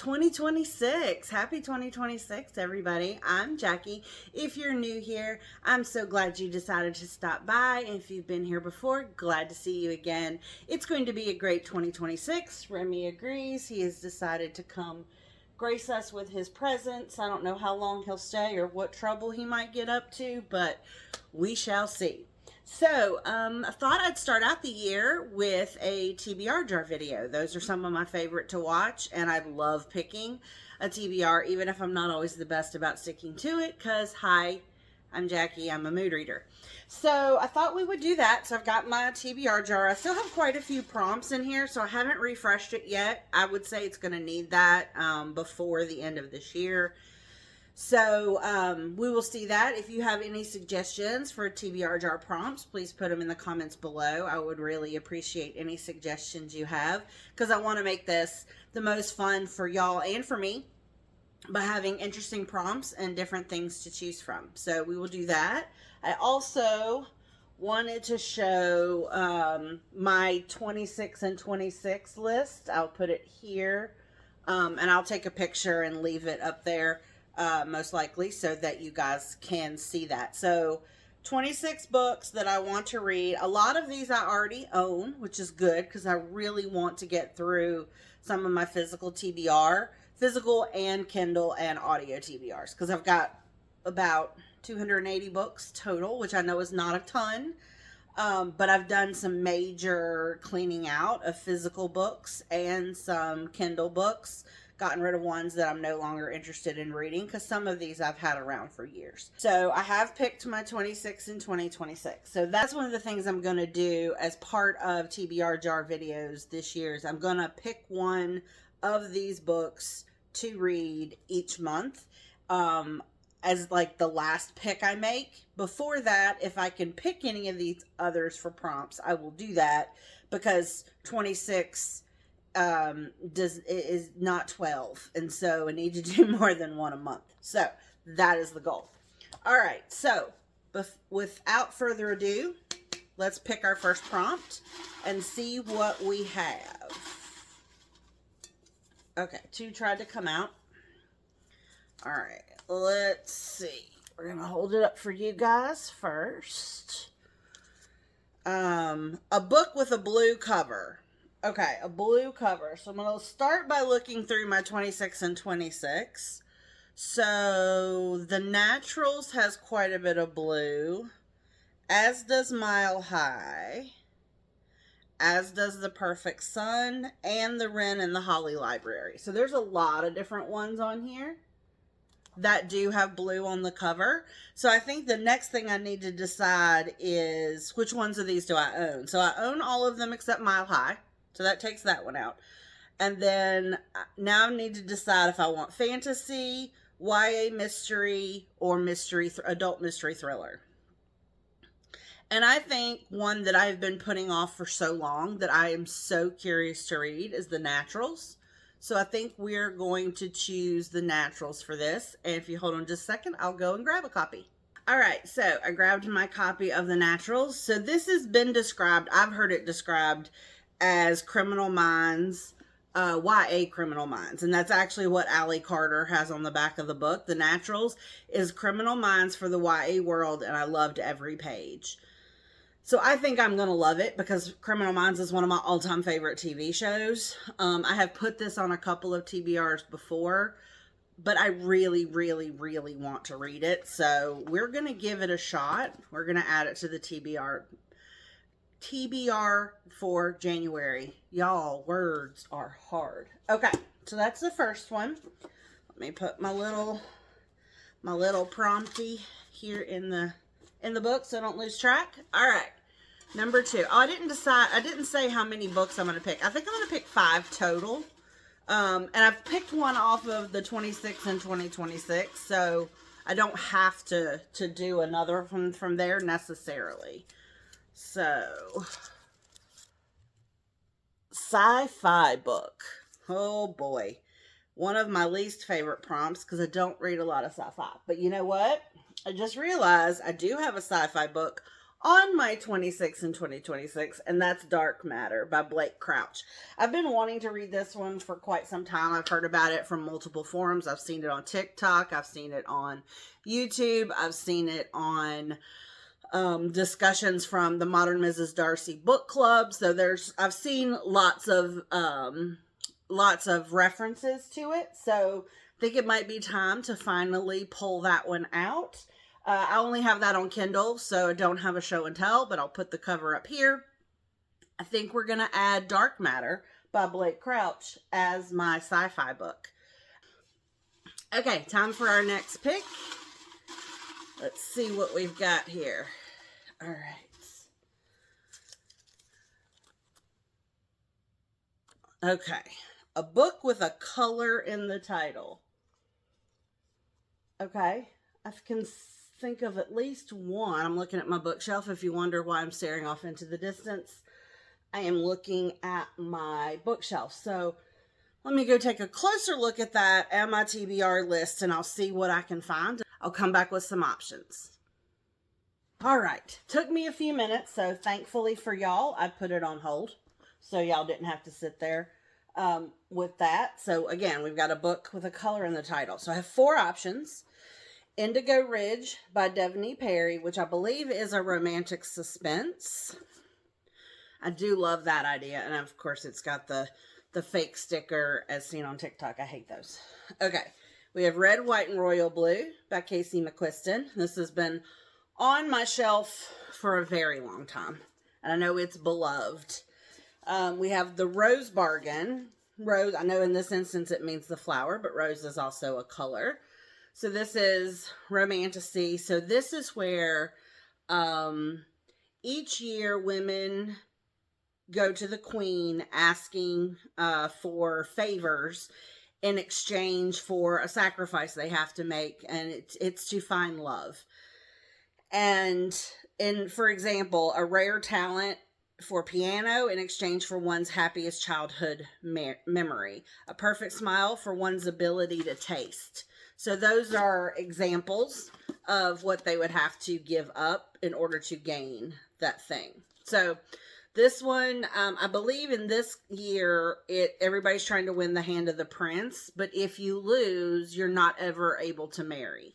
2026. Happy 2026, everybody. I'm Jackie. If you're new here, I'm so glad you decided to stop by. And if you've been here before, glad to see you again. It's going to be a great 2026. Remy agrees. He has decided to come grace us with his presence. I don't know how long he'll stay or what trouble he might get up to, but we shall see. So, I thought I'd start out the year with a TBR jar video. Those are some of my favorite to watch, and I love picking a TBR, even if I'm not always the best about sticking to it, because, hi, I'm Jackie, I'm a mood reader. So, I thought we would do that. So, I've got my TBR jar. I still have quite a few prompts in here, so I haven't refreshed it yet. I would say it's going to need that before the end of this year. So, we will see that. If you have any suggestions for TBR jar prompts, please put them in the comments below. I would really appreciate any suggestions you have, because I want to make this the most fun for y'all and for me by having interesting prompts and different things to choose from. So, we will do that. I also wanted to show my 26 and 26 list. I'll put it here, and I'll take a picture and leave it up there. Most likely, so that you guys can see that. So 26 books that I want to read. A lot of these I already own, which is good because I really want to get through some of my physical TBR, physical and Kindle and audio TBRs, because I've got about 280 books total, which I know is not a ton, but I've done some major cleaning out of physical books and some Kindle books. Gotten rid of ones that I'm no longer interested in reading, because some of these I've had around for years. So I have picked my 26 and 2026. So that's one of the things I'm going to do as part of TBR jar videos this year, is I'm going to pick one of these books to read each month as like the last pick I make. Before that, if I can pick any of these others for prompts, I will do that, because 26 is not 12, and so I need to do more than one a month. So that is the goal. All right, so without further ado, let's pick our first prompt and see what we have. Okay, 2 tried to come out. All right, let's see. We're gonna hold it up for you guys first. A book with a blue cover. Okay, a blue cover. So I'm going to start by looking through my 26 and 26. So the Naturals has quite a bit of blue, as does Mile High, as does The Perfect Sun, and The Wren and the Holly Library. So there's a lot of different ones on here that do have blue on the cover. So I think the next thing I need to decide is which ones of these do I own. So I own all of them except Mile High. So that takes that one out. And then now I need to decide if I want fantasy, YA mystery, or adult mystery thriller. And I think one that I've been putting off for so long that I am so curious to read is The Naturals. So I think we're going to choose The Naturals for this. And if you hold on just a second, I'll go and grab a copy. All right, so I grabbed my copy of The Naturals. So this has been described, I've heard it described as Criminal Minds, YA Criminal Minds. And that's actually what Allie Carter has on the back of the book. The Naturals is Criminal Minds for the YA world, and I loved every page. So I think I'm going to love it, because Criminal Minds is one of my all-time favorite TV shows. I have put this on a couple of TBRs before, but I really, really, really want to read it. So we're going to give it a shot. We're going to add it to the TBR for January. Y'all, words are hard. Okay, so that's the first one. Let me put my little prompty here in the book so I don't lose track. All right, number 2. Oh, I didn't say how many books I'm going to pick. I think I'm going to pick 5 total. And I've picked one off of the 26 and 2026, so I don't have to do another from there necessarily. So, sci-fi book. Oh boy. One of my least favorite prompts, because I don't read a lot of sci-fi. But you know what? I just realized I do have a sci-fi book on my 26 in 2026, and that's Dark Matter by Blake Crouch. I've been wanting to read this one for quite some time. I've heard about it from multiple forums. I've seen it on TikTok. I've seen it on YouTube. I've seen it on discussions from the Modern Mrs. Darcy book club. So I've seen lots of references to it. So I think it might be time to finally pull that one out. I only have that on Kindle, so I don't have a show and tell, but I'll put the cover up here. I think we're going to add Dark Matter by Blake Crouch as my sci-fi book. Okay, time for our next pick. Let's see what we've got here. All right. Okay. A book with a color in the title. Okay. I can think of at least one. I'm looking at my bookshelf. If you wonder why I'm staring off into the distance, I am looking at my bookshelf. So let me go take a closer look at that and my TBR list, and I'll see what I can find. I'll come back with some options. All right. Took me a few minutes, so thankfully for y'all, I put it on hold, so y'all didn't have to sit there with that. So again, we've got a book with a color in the title. So I have 4 options. Indigo Ridge by Devney Perry, which I believe is a romantic suspense. I do love that idea. And of course, it's got the fake sticker as seen on TikTok. I hate those. Okay. We have Red, White, and Royal Blue by Casey McQuiston. This has been on my shelf for a very long time. And I know it's beloved. We have the Rose Bargain. Rose, I know in this instance it means the flower, but rose is also a color. So this is romantasy. So this is where each year women go to the queen asking for favors in exchange for a sacrifice they have to make, and it's to find love. And for example, a rare talent for piano in exchange for one's happiest childhood memory, a perfect smile for one's ability to taste. So those are examples of what they would have to give up in order to gain that thing. So this one, I believe in this year, everybody's trying to win the hand of the prince, but if you lose, you're not ever able to marry.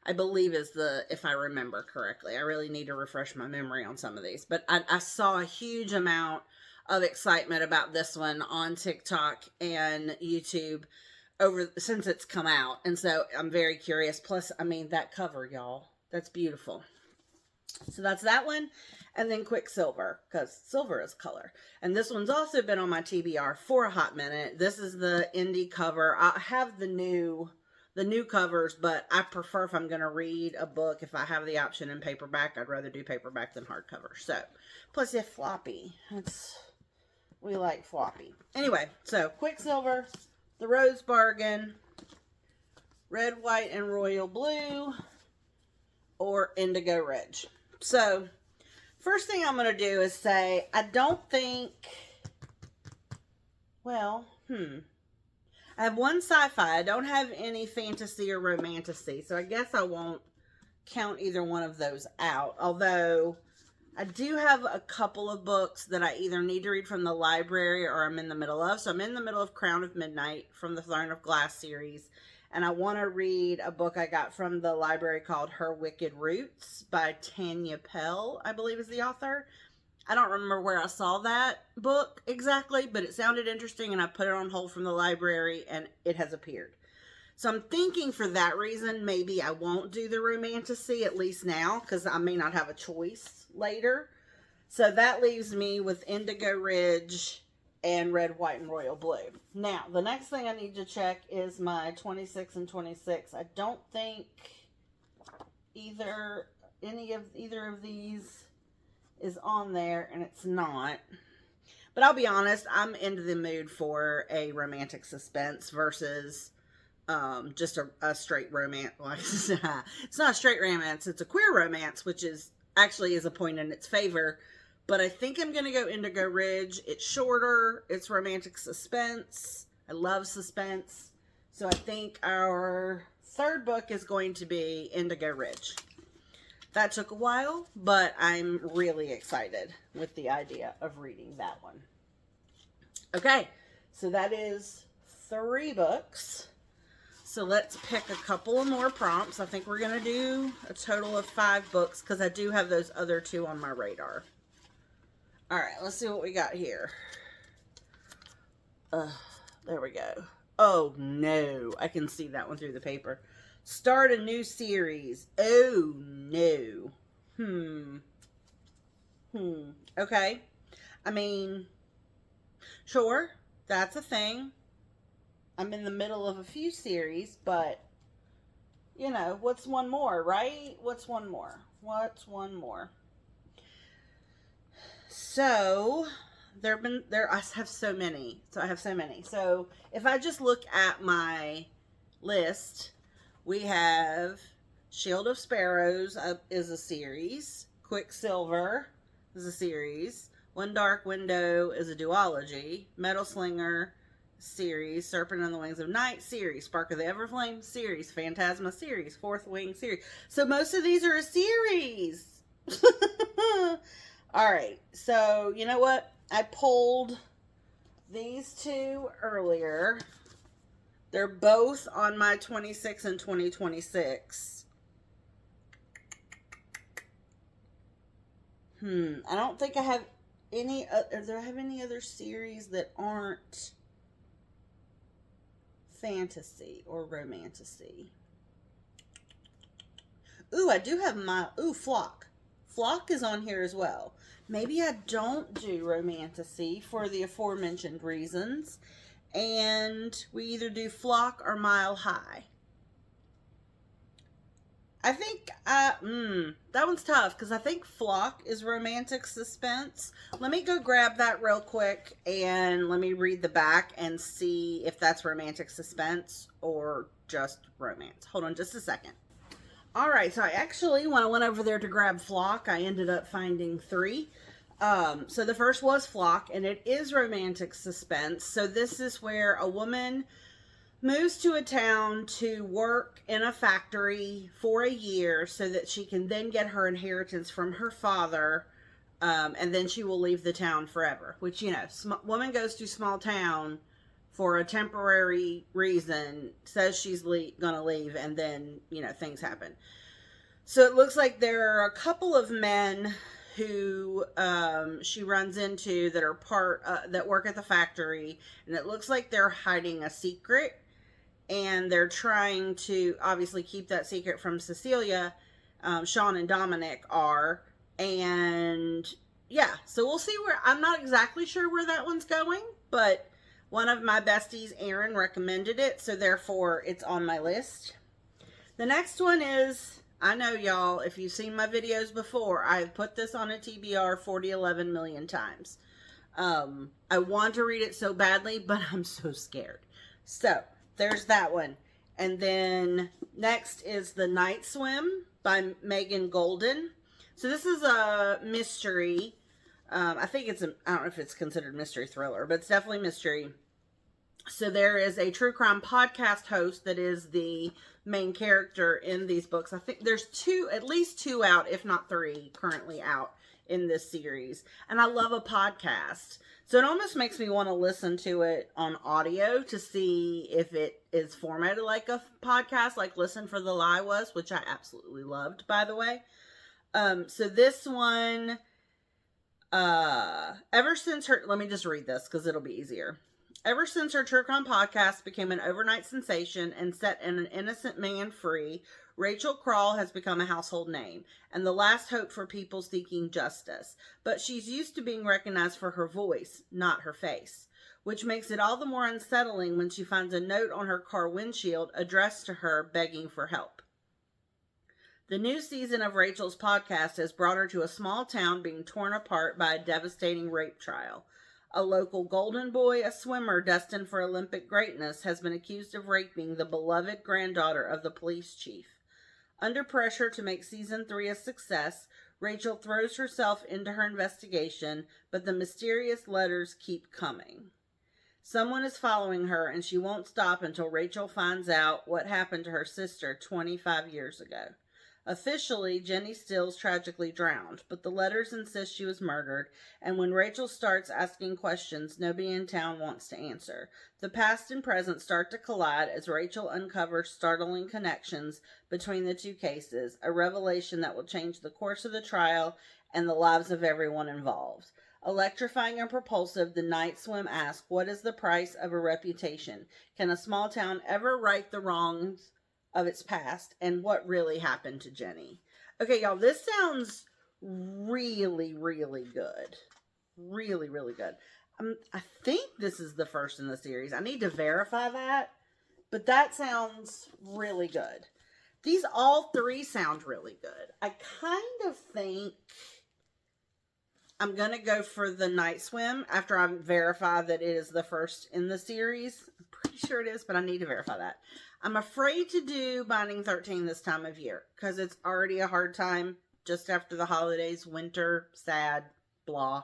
I believe if I remember correctly. I really need to refresh my memory on some of these. But I saw a huge amount of excitement about this one on TikTok and YouTube since it's come out. And so I'm very curious. Plus, I mean, that cover, y'all, that's beautiful. So that's that one. And then Quicksilver, because silver is color. And this one's also been on my TBR for a hot minute. This is the indie cover. I have the new covers, but I prefer, if I'm going to read a book, if I have the option in paperback, I'd rather do paperback than hardcover. So, plus if floppy. We like floppy. Anyway, so Quicksilver, the Rose Bargain, Red, White, and Royal Blue, or Indigo Ridge. So, first thing I'm going to do is say, I don't think, I have one sci-fi. I don't have any fantasy or romantasy, so I guess I won't count either one of those out. Although, I do have a couple of books that I either need to read from the library or I'm in the middle of. So I'm in the middle of Crown of Midnight from the Throne of Glass series. And I want to read a book I got from the library called Her Wicked Roots by Tanya Pell, I believe is the author. I don't remember where I saw that book exactly, but it sounded interesting and I put it on hold from the library and it has appeared. So I'm thinking for that reason, maybe I won't do the romantasy, at least now, because I may not have a choice later. So that leaves me with Indigo Ridge and Red, White, and Royal Blue. Now, the next thing I need to check is my 26 and 26. I don't think either of these is on there, and it's not. But I'll be honest, I'm into the mood for a romantic suspense versus just a straight romance. Well, it's not a straight romance, it's a queer romance, which is actually is a point in its favor. But I think I'm going to go Indigo Ridge. It's shorter. It's romantic suspense. I love suspense. So I think our third book is going to be Indigo Ridge. That took a while, but I'm really excited with the idea of reading that one. Okay, so that is 3 books. So let's pick a couple of more prompts. I think we're going to do a total of 5 books because I do have those other 2 on my radar. All right, let's see what we got here. There we go. Oh, no. I can see that one through the paper. Start a new series. Oh, no. Okay. I mean, sure, that's a thing. I'm in the middle of a few series, but, you know, what's one more, right? What's one more? So, I have so many. So, if I just look at my list, we have Shield of Sparrows is a series. Quicksilver is a series. One Dark Window is a duology. Metal Slinger series. Serpent on the Wings of Night series. Spark of the Everflame series. Phantasma series. Fourth Wing series. So most of these are a series. Alright, so you know what? I pulled these 2 earlier. They're both on my 26 and 2026. I don't think I have any. Do I have any other series that aren't fantasy or romantasy? Ooh, I do have Flock. Flock is on here as well. Maybe I don't do romantasy for the aforementioned reasons. And we either do Flock or Mile High. I think, that one's tough because I think Flock is romantic suspense. Let me go grab that real quick and let me read the back and see if that's romantic suspense or just romance. Hold on just a second. All right, so I actually, when I went over there to grab Flock, I ended up finding 3. So the first was Flock, and it is romantic suspense. So this is where a woman moves to a town to work in a factory for a year so that she can then get her inheritance from her father, and then she will leave the town forever. Which, you know, woman goes to small town for a temporary reason, says she's gonna leave, and then, you know, things happen. So it looks like there are a couple of men who she runs into that are that work at the factory, and it looks like they're hiding a secret, and they're trying to obviously keep that secret from Cecilia. Sean and Dominic are, and yeah, so we'll see where. I'm not exactly sure where that one's going, but one of my besties, Erin, recommended it, so therefore it's on my list. The next one is, I know y'all, if you've seen my videos before, I've put this on a TBR 11 million times. I want to read it so badly, but I'm so scared. So, there's that one. And then next is The Night Swim by Megan Golden. So this is a mystery. I think I don't know if it's considered mystery thriller, but it's definitely mystery. So there is a true crime podcast host that is the main character in these books. I think there's at least two out, if not 3, currently out in this series. And I love a podcast. So it almost makes me want to listen to it on audio to see if it is formatted like a podcast, like Listen for the Lie was, which I absolutely loved, by the way. So this one, ever since her, let me just read this because it'll be easier. Ever since her true crime podcast became an overnight sensation and set an innocent man free, Rachel Crawl has become a household name and the last hope for people seeking justice. But she's used to being recognized for her voice, not her face, which makes it all the more unsettling when she finds a note on her car windshield addressed to her begging for help. The new season of Rachel's podcast has brought her to a small town being torn apart by a devastating rape trial. A local golden boy, a swimmer destined for Olympic greatness, has been accused of raping the beloved granddaughter of the police chief. Under pressure to make season 3 a success, Rachel throws herself into her investigation, but the mysterious letters keep coming. Someone is following her, and she won't stop until Rachel finds out what happened to her sister 25 years ago. Officially, Jenny Stills tragically drowned, but the letters insist she was murdered, and when Rachel starts asking questions, nobody in town wants to answer. The past and present start to collide as Rachel uncovers startling connections between the two cases, a revelation that will change the course of the trial and the lives of everyone involved. Electrifying and propulsive, the Night Swim asks, what is the price of a reputation? Can a small town ever right the wrongs of its past, and what really happened to Jenny? Okay, y'all, this sounds really, really good. Really, really good. I think this is the first in the series. I need to verify that, but that sounds really good. These all three sound really good. I kind of think I'm going to go for the Night Swim after I verify that it is the first in the series. I'm pretty sure it is, but I need to verify that. I'm afraid to do Binding 13 this time of year because it's already a hard time just after the holidays, winter, sad, blah.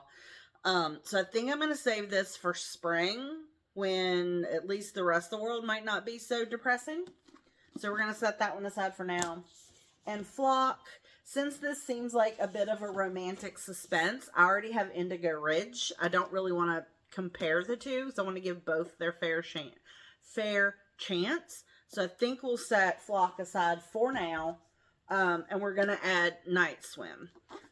So I think I'm going to save this for spring when at least the rest of the world might not be so depressing. So we're going to set that one aside for now. And Flock, since this seems like a bit of a romantic suspense, I already have Indigo Ridge. I don't really want to compare the two, so I want to give both their fair chance. So I think we'll set Flock aside for now, and we're going to add Night Swim,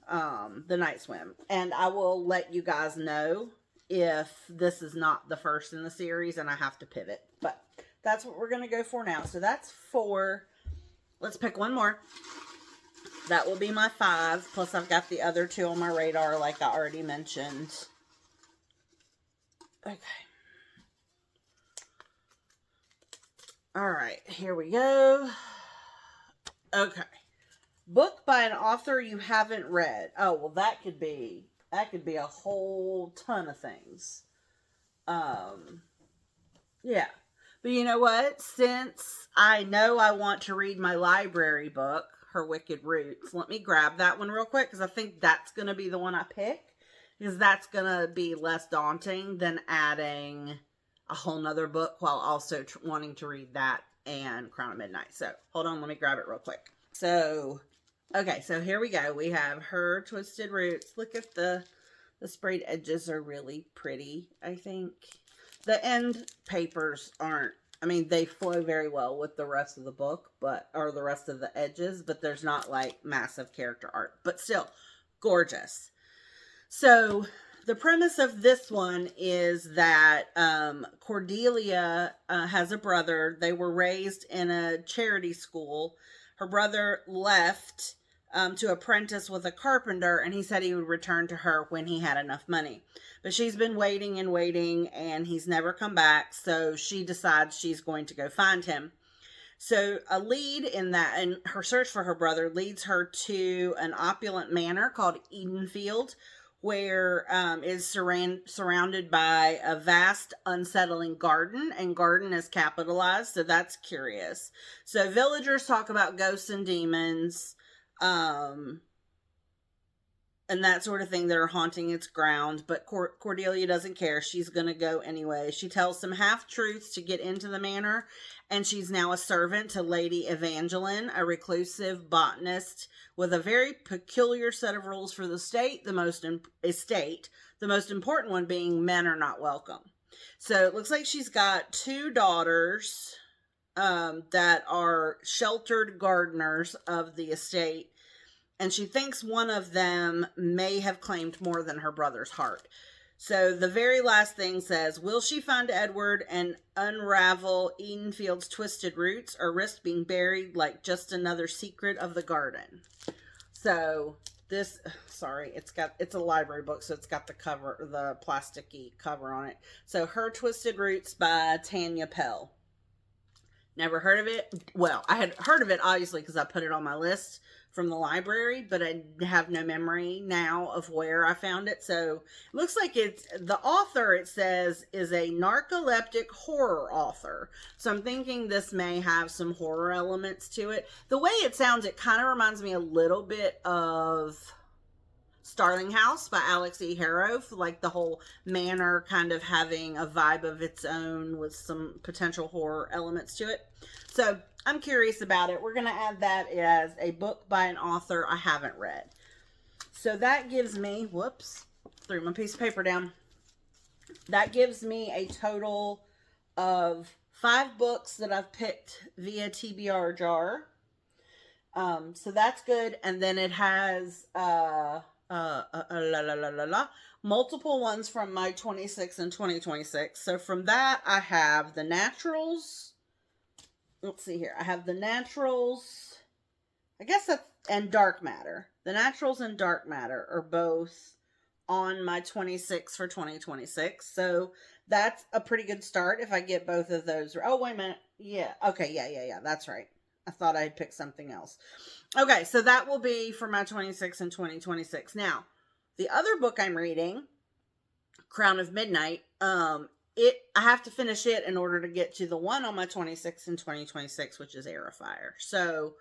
the Night Swim. And I will let you guys know if this is not the first in the series and I have to pivot. But that's what we're going to go for now. So that's 4. Let's pick one more. That will be my 5. Plus I've got the other 2 on my radar like I already mentioned. Okay. All right, here we go. Okay. Book by an author you haven't read. Oh, well, that could be a whole ton of things. Yeah. But you know what? Since I know I want to read my library book, Her Wicked Roots, let me grab that one real quick because I think that's going to be the one I pick. Because that's going to be less daunting than adding a whole nother book while also wanting to read that and Crown at Midnight. So, hold on, let me grab it real quick. So, okay, so here we go. We have Her Twisted Roots. Look at the sprayed edges are really pretty, I think. The end papers aren't, I mean, they flow very well with the rest of the book, or the rest of the edges, but there's not like massive character art, but still gorgeous. So, the premise of this one is that Cordelia has a brother. They were raised in a charity school. Her brother left to apprentice with a carpenter, and he said he would return to her when he had enough money. But she's been waiting and waiting, and he's never come back, so she decides she's going to go find him. So a lead in that, and her search for her brother leads her to an opulent manor called Edenfield, where is surrounded by a vast, unsettling garden, and garden is capitalized, so that's curious. So villagers talk about ghosts and demons, and that sort of thing that are haunting its ground, but Cordelia doesn't care. She's going to go anyway. She tells some half-truths to get into the manor, and she's now a servant to Lady Evangeline, a reclusive botanist with a very peculiar set of rules for the state, the most important one being men are not welcome. So it looks like she's got 2 daughters that are sheltered gardeners of the estate, and she thinks one of them may have claimed more than her brother's heart. So the very last thing says, will she find Edward and unravel Edenfield's twisted roots, or risk being buried like just another secret of the garden? So this, sorry, it's a library book, so it's got the cover, the plasticky cover on it. So Her Twisted Roots by Tanya Pell. Never heard of it. Well, I had heard of it obviously because I put it on my list from the library, but I have no memory now of where I found it. So it looks like it's the author, it says, is a narcoleptic horror author. So I'm thinking this may have some horror elements to it. The way it sounds, it kind of reminds me a little bit of Starling House by Alex E. Harrow, like the whole manor kind of having a vibe of its own with some potential horror elements to it. So I'm curious about it. We're going to add that as a book by an author I haven't read. So that gives me, whoops, threw my piece of paper down. That gives me a total of 5 books that I've picked via TBR Jar. So that's good. And then it has multiple ones from my 26 and 2026. So from that, I have the Naturals. Let's see here. I have the Naturals. I guess that's, and Dark Matter. The Naturals and Dark Matter are both on my 26 for 2026. So that's a pretty good start if I get both of those. Oh, wait a minute. Yeah. Okay. Yeah. That's right. I thought I had picked something else. Okay. So that will be for my 26 and 2026. Now, the other book I'm reading, Crown of Midnight, I have to finish it in order to get to the one on my 26 and 2026, which is Air of Fire. So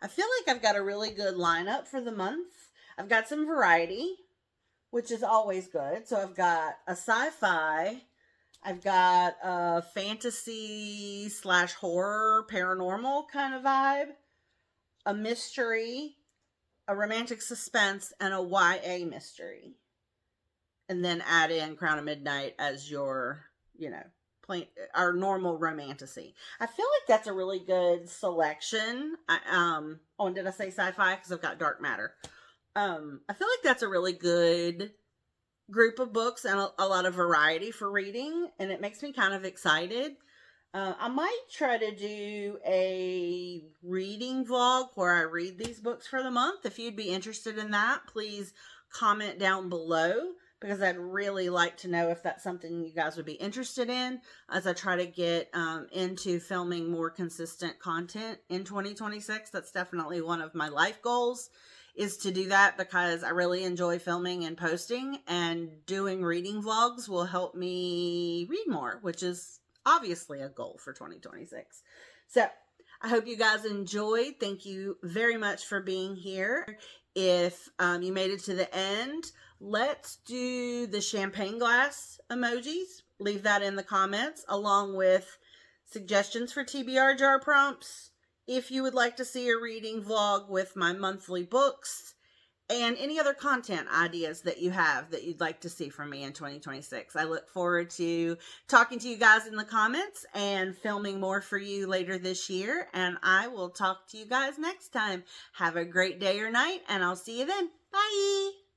I feel like I've got a really good lineup for the month. I've got some variety, which is always good. So I've got a sci-fi, I've got a fantasy / horror, paranormal kind of vibe, a mystery, a romantic suspense, and a YA mystery. And then add in Crown of Midnight as your, plain, our normal romantasy. I feel like that's a really good selection. And did I say sci-fi? Because I've got Dark Matter. I feel like that's a really good group of books and a lot of variety for reading, and it makes me kind of excited. I might try to do a reading vlog where I read these books for the month. If you'd be interested in that, please comment down below, because I'd really like to know if that's something you guys would be interested in as I try to get into filming more consistent content in 2026. That's definitely one of my life goals, is to do that, because I really enjoy filming and posting, and doing reading vlogs will help me read more, which is obviously a goal for 2026. So I hope you guys enjoyed. Thank you very much for being here. If you made it to the end, let's do the champagne glass emojis. Leave that in the comments, along with suggestions for TBR jar prompts. If you would like to see a reading vlog with my monthly books, and any other content ideas that you have that you'd like to see from me in 2026. I look forward to talking to you guys in the comments and filming more for you later this year. And I will talk to you guys next time. Have a great day or night, and I'll see you then. Bye!